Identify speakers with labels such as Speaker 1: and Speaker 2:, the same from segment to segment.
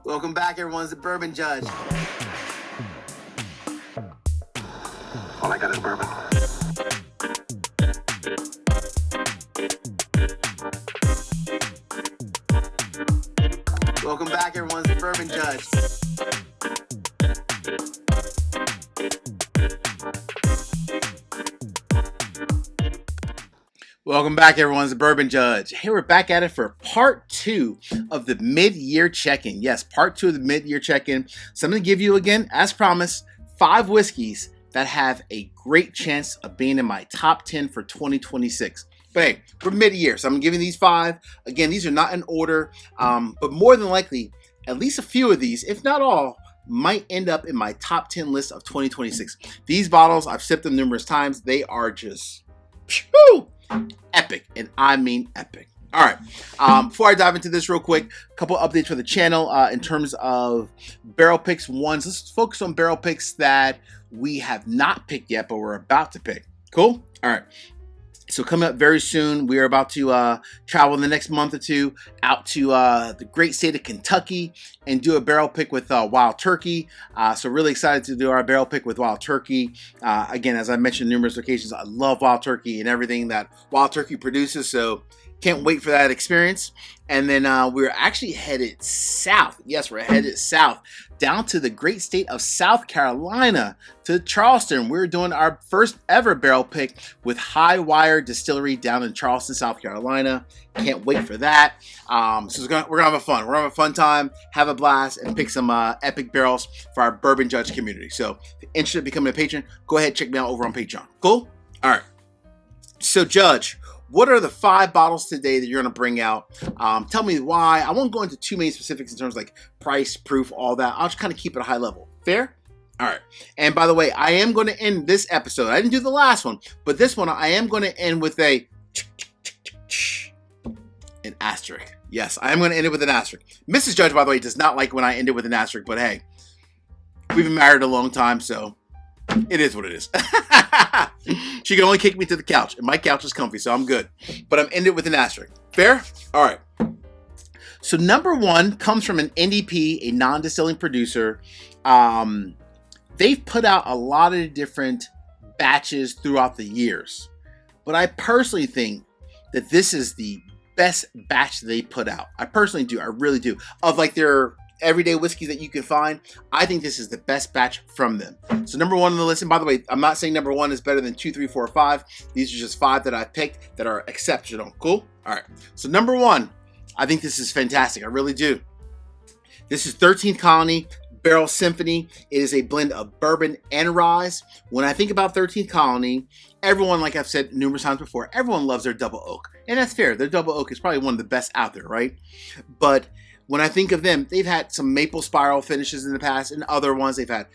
Speaker 1: Welcome back, everyone. It's the Bourbon Judge.
Speaker 2: All I got is bourbon.
Speaker 1: Welcome back, everyone. It's the Bourbon Judge. Welcome back, everyone. It's the Bourbon Judge. Here we're back at it for part 2 of the mid-year check-in. Yes, part 2 of the mid-year check-in. So I'm going to give you, again, as promised, 5 whiskeys that have a great chance of being in my top 10 for 2026. But hey, we're mid-year, so I'm giving these 5. Again, these are not in order, but more than likely, at least a few of these, if not all, might end up in my top 10 list of 2026. These bottles, I've sipped them numerous times. They are just epic, and I mean epic. All right, before I dive into this real quick, a couple updates for the channel in terms of barrel picks. Ones, let's focus on barrel picks that we have not picked yet, but we're about to pick. Cool? All right. So coming up very soon, we are about to travel in the next month or two out to the great state of Kentucky and do a barrel pick with Wild Turkey. So really excited to do our barrel pick with Wild Turkey. Again, as I mentioned numerous occasions, I love Wild Turkey and everything that Wild Turkey produces. So can't wait for that experience. And then we're actually headed south. Yes, we're headed south down to the great state of South Carolina to Charleston. We're doing our first ever barrel pick with High Wire Distillery down in Charleston, South Carolina. Can't wait for that. So we're gonna have fun. We're gonna have a fun time, have a blast, and pick some epic barrels for our Bourbon Judge community. So if you're interested in becoming a patron, go ahead and check me out over on Patreon. Cool? All right. So Judge, what are the 5 bottles today that you're going to bring out? Tell me why. I won't go into too many specifics in terms of like price, proof, all that. I'll just kind of keep it a high level. Fair? All right. And by the way, I am going to end this episode. I didn't do the last one, but this one I am going to end with an asterisk. Yes, I am going to end it with an asterisk. Mrs. Judge, by the way, does not like when I end it with an asterisk, but hey, we've been married a long time, so it is what it is. She can only kick me to the couch, and my couch is comfy, so I'm good. But I'm ended with an asterisk. Fair? All right. So number 1 comes from an NDP, a non-distilling producer. They've put out a lot of different batches throughout the years. But I personally think that this is the best batch they put out. I personally do. I really do. Of like their everyday whiskeys that you can find, I think this is the best batch from them. So number 1 on the list, and by the way, I'm not saying number 1 is better than 2, 3, 4, 5. These are just 5 that I picked that are exceptional. Cool? All right. So number 1, I think this is fantastic. I really do. This is 13th Colony Barrel Symphony. It is a blend of bourbon and rye. When I think about 13th Colony, everyone, like I've said numerous times before, everyone loves their double oak. And that's fair. Their double oak is probably one of the best out there, right? But when I think of them, they've had some maple spiral finishes in the past, and other ones they've had,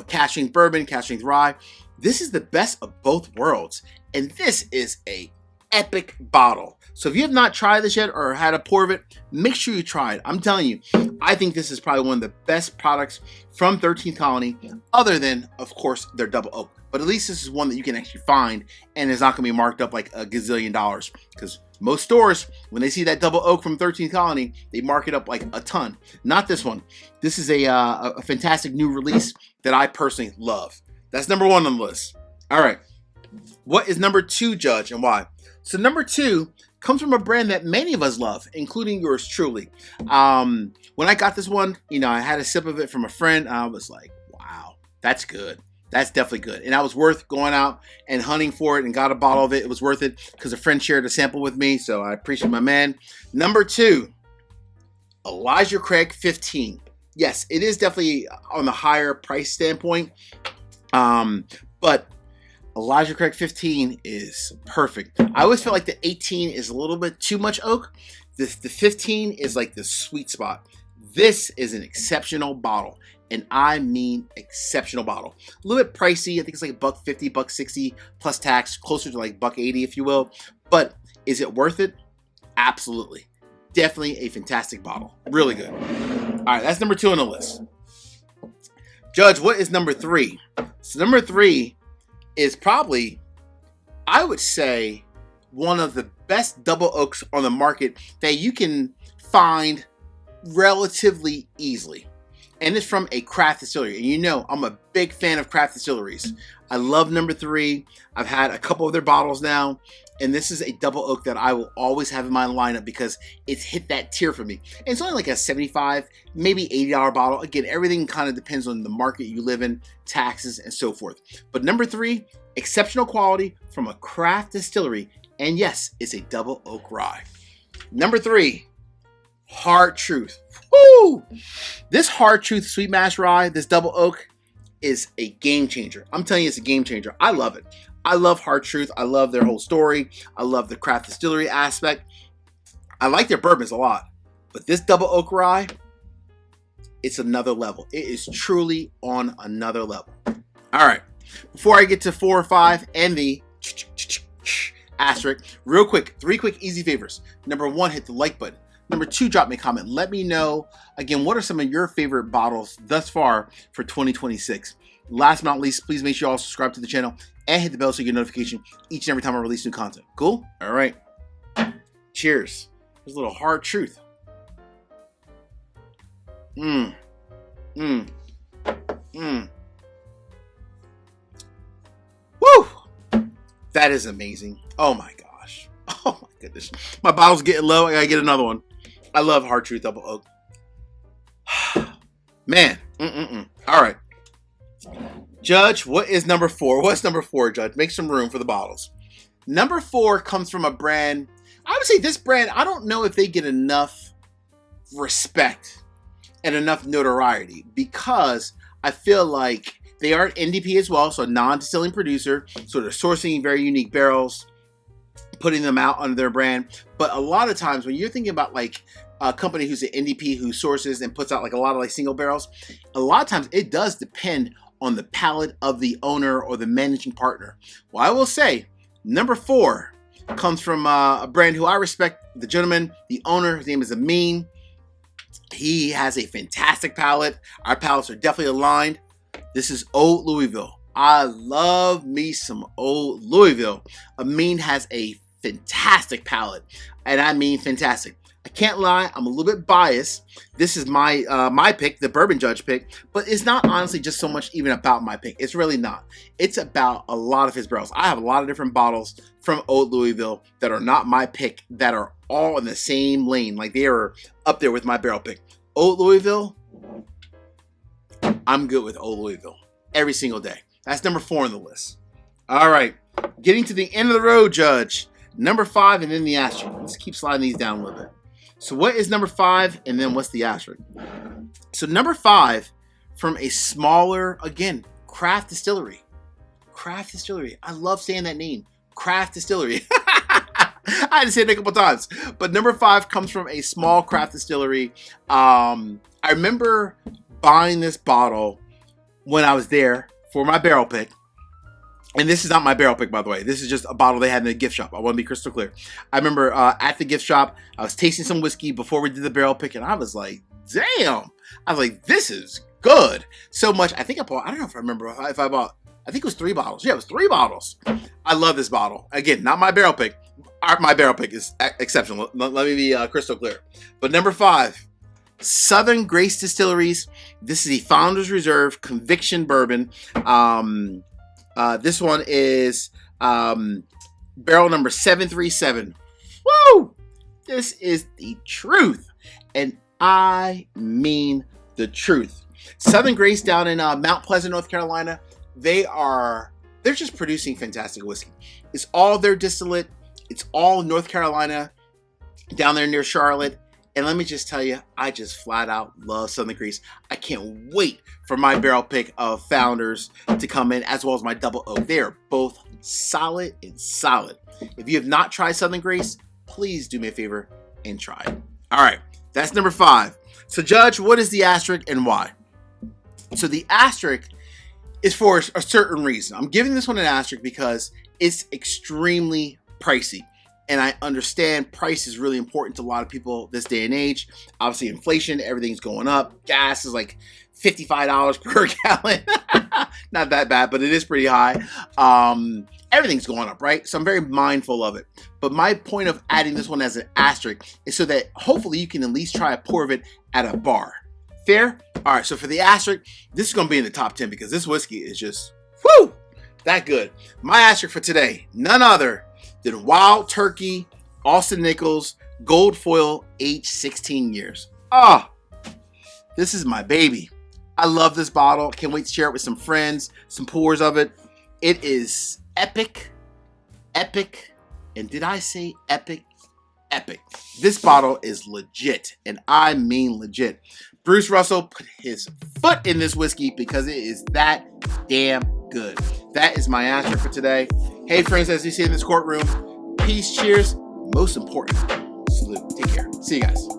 Speaker 1: cask strength bourbon, cask strength rye. This is the best of both worlds, and this is a epic bottle. So if you have not tried this yet or had a pour of it, make sure you try it. I'm telling you, I think this is probably one of the best products from 13th Colony, other than, of course, their double oak. But at least this is one that you can actually find, and it's not going to be marked up like a gazillion dollars, because most stores, when they see that double oak from 13th Colony, they mark it up like a ton. Not this one. This is a fantastic new release that I personally love. That's number 1 on the list. All right. What is number 2, Judge, and why? So number 2 comes from a brand that many of us love, including yours truly. When I got this one, I had a sip of it from a friend. I was like, wow, that's good. That's definitely good. And I was worth going out and hunting for it and got a bottle of it. It was worth it because a friend shared a sample with me. So I appreciate my man. Number 2, Elijah Craig 15. Yes, it is definitely on the higher price standpoint. But Elijah Craig 15 is perfect. I always feel like the 18 is a little bit too much oak. The 15 is like the sweet spot. This is an exceptional bottle. And I mean exceptional bottle. A little bit pricey. I think it's like $1.50, $1.60 plus tax, closer to like $1.80 if you will. But is it worth it? Absolutely. Definitely a fantastic bottle. Really good. All right, that's number 2 on the list. Judge, what is number 3? So number 3 is probably, I would say, one of the best double oaks on the market that you can find relatively easily. And it's from a craft distillery. And you know, I'm a big fan of craft distilleries. I love number 3. I've had a couple of their bottles now. And this is a double oak that I will always have in my lineup because it's hit that tier for me. And it's only like a $75, maybe $80 bottle. Again, everything kind of depends on the market you live in, taxes, and so forth. But number 3, exceptional quality from a craft distillery. And yes, it's a double oak rye. Number 3, Hard Truth. Woo! This Hard Truth Sweet Mash Rye, this double oak, is a game changer. I'm telling you, it's a game changer. I love it. I love Hard Truth. I love their whole story. I love the craft distillery aspect. I like their bourbons a lot. But this double oak rye, it's another level. It is truly on another level. All right. Before I get to 4 or 5 and the asterisk, real quick, 3 quick easy favors. Number 1, hit the like button. Number 2, drop me a comment. Let me know, again, what are some of your favorite bottles thus far for 2026? Last but not least, please make sure you all subscribe to the channel and hit the bell so you get notification each and every time I release new content. Cool? All right. Cheers. There's a little Hard Truth. Woo! That is amazing. Oh my gosh. Oh my goodness. My bottle's getting low. I gotta get another one. I love Hard Truth Double Oak. Man. All right. Judge, what is number 4? What's number 4, Judge? Make some room for the bottles. Number 4 comes from a brand. I would say this brand, I don't know if they get enough respect and enough notoriety because I feel like they are an NDP as well, so a non-distilling producer. So they're sourcing very unique barrels, putting them out under their brand. But a lot of times when you're thinking about like a company who's an NDP who sources and puts out like a lot of like single barrels, a lot of times it does depend on the palate of the owner or the managing partner. Well, I will say number 4 comes from a brand who I respect. The gentleman, the owner, his name is Amin. He has a fantastic palate. Our palates are definitely aligned. This is Old Louisville. I love me some Old Louisville. Amin has a fantastic palate, and I mean fantastic. I can't lie, I'm a little bit biased. This is my pick, the Bourbon Judge pick, but it's not honestly just so much even about my pick. It's really not. It's about a lot of his barrels. I have a lot of different bottles from Old Louisville that are not my pick, that are all in the same lane. Like they are up there with my barrel pick. Old Louisville, I'm good with Old Louisville every single day. That's number 4 on the list. All right, getting to the end of the road, Judge. Number 5 and then the asterisk. Let's keep sliding these down a little bit. So what is number 5 and then what's the asterisk? So number 5 from a smaller, again, craft distillery. Craft distillery. I love saying that name. Craft distillery. I had to say it a couple times. But number 5 comes from a small craft distillery. I remember buying this bottle when I was there for my barrel pick. And this is not my barrel pick, by the way. This is just a bottle they had in the gift shop. I want to be crystal clear. I remember at the gift shop, I was tasting some whiskey before we did the barrel pick, and I was like, damn. I was like, this is good. So much. I think I bought, I don't know if I remember if I bought, I think it was 3 bottles. Yeah, it was 3 bottles. I love this bottle. Again, not my barrel pick. My barrel pick is exceptional. Let me be crystal clear. But number 5, Southern Grace Distilleries. This is the Founders Reserve Conviction Bourbon. This one is barrel number 737. Woo! This is the truth. And I mean the truth. Southern Grace down in Mount Pleasant, North Carolina. They're just producing fantastic whiskey. It's all their distillate. It's all North Carolina, down there near Charlotte. And let me just tell you, I just flat out love Southern Grace. I can't wait for my barrel pick of Founders to come in, as well as my double oak. They are both solid and solid. If you have not tried Southern Grace, please do me a favor and try it. All right, that's number 5. So Judge, what is the asterisk and why? So the asterisk is for a certain reason. I'm giving this one an asterisk because it's extremely pricey. And I understand price is really important to a lot of people this day and age. Obviously, inflation, everything's going up. Gas is like $55 per gallon. Not that bad, but it is pretty high. everything's going up, right? So I'm very mindful of it. But my point of adding this one as an asterisk is so that hopefully you can at least try a pour of it at a bar. Fair? All right, so for the asterisk, this is going to be in the top 10 because this whiskey is just, whoo, that good. My asterisk for today, none other than Wild Turkey, Austin Nichols, Gold Foil, aged 16 years. Ah, this is my baby. I love this bottle. Can't wait to share it with some friends, some pours of it. It is epic, epic, and did I say epic? Epic. This bottle is legit, and I mean legit. Bruce Russell put his foot in this whiskey because it is that damn good. That is my answer for today. Hey friends, as you see in this courtroom, peace, cheers, most important, salute. Take care. See you guys.